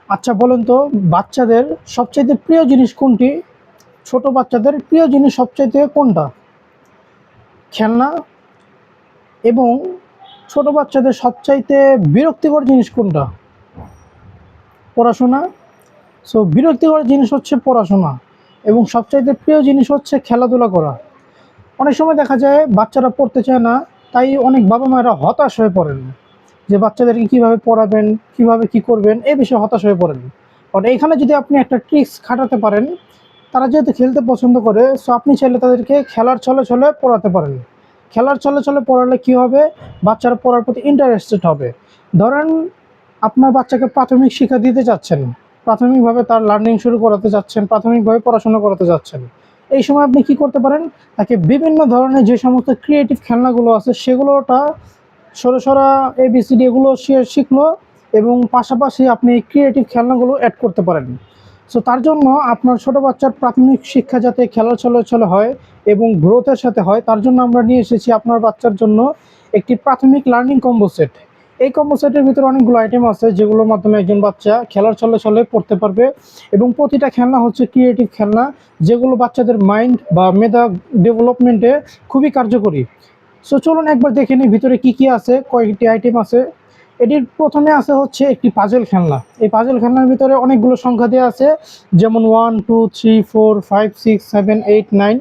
আচ্ছা বলুন তো, বাচ্চাদের সবচাইতে প্রিয় জিনিস কোনটি? ছোট বাচ্চাদের প্রিয় জিনিস সবচাইতে কোনটা? খেলনা। এবং ছোট বাচ্চাদের সবচাইতে বিরক্তিকর জিনিস কোনটা? পড়াশোনা। সো বিরক্তিকর জিনিস হচ্ছে পড়াশোনা এবং সবচাইতে প্রিয় জিনিস হচ্ছে খেলাধুলা করা। অনেক সময় দেখা যায় বাচ্চারা পড়তে চায় না, তাই অনেক বাবা মায়েরা হতাশ হয়ে পড়েন যে বাচ্চাদেরকে কিভাবে পড়াবেন, কিভাবে কি করবেন, এই বিষয়ে হতাশ হয়ে পড়েন। বাট এইখানে যদি আপনি একটা ট্রিক্স খাটাতে পারেন, তারা যেহেতু খেলতে পছন্দ করে, সো আপনি চাইলে তাদেরকে খেলার ছলে ছলে পড়াতে পারেন। খেলার ছলে ছলে পড়ালে কি হবে? বাচ্চারা পড়ার প্রতি ইন্টারেস্টেড হবে। ধরেন আপনার বাচ্চাকে প্রাথমিক শিক্ষা দিতে চাচ্ছেন, প্রাথমিকভাবে তার লার্নিং শুরু করাতে চাচ্ছেন, প্রাথমিকভাবে পড়াশোনা করাতে চাচ্ছেন। এই সময় আপনি কি করতে পারেন? তাকে বিভিন্ন ধরনের যে সমস্ত ক্রিয়েটিভ খেলনাগুলো আছে সেগুলোটা সরা এবিসিডি এগুলো সে শিখলো, এবং পাশাপাশি আপনি ক্রিয়েটিভ খেলনাগুলো অ্যাড করতে পারেন। সো তার জন্য আপনার ছোট বাচ্চার প্রাথমিক শিক্ষা যাতে খেলার ছলে ছলে হয় এবং গ্রোথের সাথে হয়, তার জন্য আমরা নিয়ে এসেছি আপনার বাচ্চার জন্য একটি প্রাথমিক লার্নিং কম্বো সেট। এই কম্বো সেটের ভিতরে অনেকগুলো আইটেম আছে যেগুলোর মাধ্যমে একজন বাচ্চা খেলার ছলে ছলে পড়তে পারবে, এবং প্রতিটা খেলনা হচ্ছে ক্রিয়েটিভ খেলনা যেগুলো বাচ্চাদের মাইন্ড বা মেধা ডেভেলপমেন্টে খুবই কার্যকরী। সো চলুন একবার দেখে নিই ভিতরে কি কি আছে, কয়েকটি আইটেম আছে। এটির প্রথমে আছে হচ্ছে একটি পাজল খেলনা। এই পাজল খেলনার ভিতরে অনেকগুলো সংখ্যা দেওয়া আছে, যেমন 1 2 3 4 5 6 7 8 9,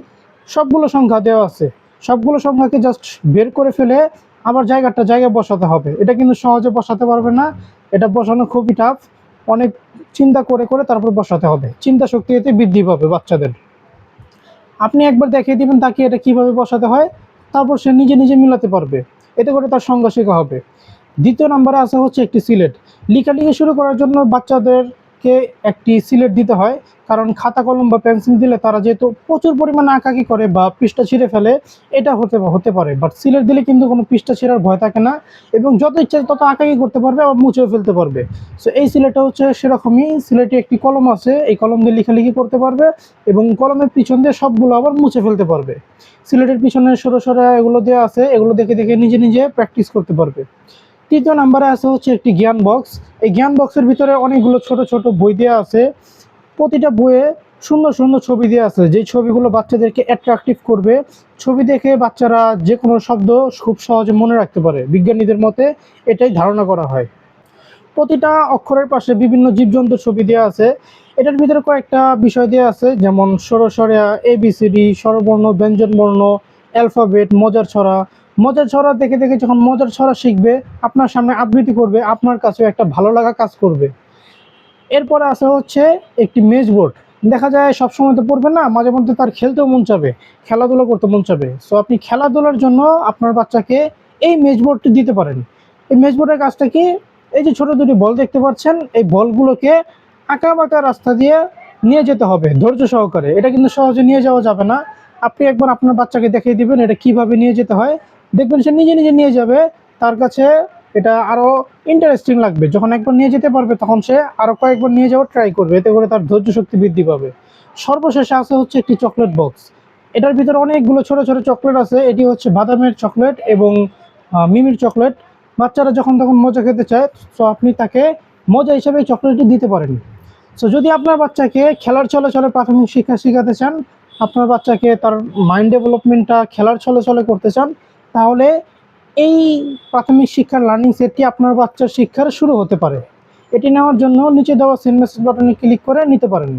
সবগুলো সংখ্যা দেওয়া আছে। সবগুলো সংখ্যাকে জাস্ট বের করে ফেলে আবার জায়গায় বসাতে হবে। এটা কিন্তু সহজে বসাতে পারবে না, এটা বসানো খুবই টাফ। অনেক চিন্তা করে করে তারপর বসাতে হবে, চিন্তা শক্তি এতে বৃদ্ধি পাবে বাচ্চাদের। আপনি একবার দেখিয়ে দিবেন তাকে এটা কিভাবে বসাতে হয়, তারপর সে নিজে নিজে মিলাতে পারবে। এতে করে তার সংজ্ঞা শেখা হবে। দ্বিতীয় নম্বরে আছে হচ্ছে একটি সিলেট। লেখালেখি শুরু করার জন্য বাচ্চাদেরকে একটি সিলেট দিতে হয়, কারণ খাতা কলম বা পেন্সিল দিলে তারা যেহেতু প্রচুর পরিমাণে আঁকাকি করে বা পৃষ্ঠা ছিঁড়ে ফেলে, এটা হতে পারে। বাট সিলেট দিলে কিন্তু কোনো পৃষ্ঠা ছিঁড়ার ভয় থাকে না, এবং যত ইচ্ছে তত আঁকাকি করতে পারবে, আবার মুছেও ফেলতে পারবে। সো এই সিলেটটা হচ্ছে সেরকমই। সিলেটে একটি কলম আছে, এই কলম দিয়ে লেখালেখি করতে পারবে এবং কলমের পিছন দিয়ে সবগুলো আবার মুছে ফেলতে পারবে। সিলেটের পিছনে সরা এগুলো দেওয়া আছে, এগুলো দেখে দেখে নিজে নিজে প্র্যাকটিস করতে পারবে। তৃতীয় নাম্বারে আছে হচ্ছে একটি জ্ঞান বক্স। এই জ্ঞান বক্সের ভিতরে অনেকগুলো ছোট ছোট বই দেওয়া আছে। প্রতিটা বইয়ে সুন্দর সুন্দর ছবি দেওয়া আছে, যেই ছবিগুলো বাচ্চাদেরকে অ্যাট্রাকটিভ করবে। ছবি দেখে বাচ্চারা যে কোনো শব্দ খুব সহজে মনে রাখতে পারে, বিজ্ঞানীদের মতে এটাই ধারণা করা হয়। প্রতিটা অক্ষরের পাশে বিভিন্ন জীবজন্তুর ছবি দেওয়া আছে। এটার ভিতরে কয়েকটা বিষয় দেওয়া আছে, যেমন স্বরস্বরা, এবিসিডি, স্বরবর্ণ, ব্যঞ্জনবর্ণ, অ্যালফাবেট, মজার ছড়া। মজার ছড়া দেখে দেখে যখন মজার ছড়া শিখবে, আপনার সামনে আবৃত্তি করবে, আপনার কাছেও একটা ভালো লাগা কাজ করবে। এরপরে আছে হচ্ছে একটি মেজ বোর্ড। দেখা যায় সবসময় তো পড়বে না, মাঝে মধ্যে তার খেলতেও মন চাবে, খেলাধুলা করতে মন চাবে। সো আপনি খেলাধুলার জন্য আপনার বাচ্চাকে এই মেজ বোর্ডটি দিতে পারেন। এই মেজ বোর্ডের কাজটা কি? এই যে ছোট দুটি বল দেখতে পাচ্ছেন, এই বলগুলোকে আঁকা বাঁকা রাস্তা দিয়ে নিয়ে যেতে হবে ধৈর্য সহকারে। এটা কিন্তু সহজে নিয়ে যাওয়া যাবে না। আপনি একবার আপনার বাচ্চাকে দেখিয়ে দিবেন এটা কিভাবে নিয়ে যেতে হয়, দেখবেন সে নিজে নিজে নিয়ে যাবে। তার কাছে এটা আরও ইন্টারেস্টিং লাগবে। যখন একবার নিয়ে যেতে পারবে তখন সে আরও কয়েকবার নিয়ে যাওয়ার ট্রাই করবে, এতে করে তার ধৈর্য শক্তি বৃদ্ধি পাবে। সর্বশেষে আছে হচ্ছে একটি চকলেট বক্স। এটার ভিতরে অনেকগুলো ছোট ছোট চকলেট আছে। এটি হচ্ছে বাদামের চকলেট এবং মিমির চকলেট। বাচ্চারা যখন তখন মজা খেতে চায়, সো আপনি তাকে মজা হিসেবে চকলেটটি দিতে পারেন। সো যদি আপনার বাচ্চাকে খেলার ছলে ছলে প্রাথমিক শিক্ষা শেখাতে চান, আপনার বাচ্চাকে তার মাইন্ড ডেভেলপমেন্টটা খেলার ছলে ছলে করতে চান, তাহলে এই প্রাথমিক শিক্ষার লার্নিং সেটটি আপনার বাচ্চার শিক্ষার শুরু হতে পারে। এটি নেওয়ার জন্য নিচে দেওয়া সেন্ড মেসেজ বাটনে ক্লিক করে নিতে পারেন।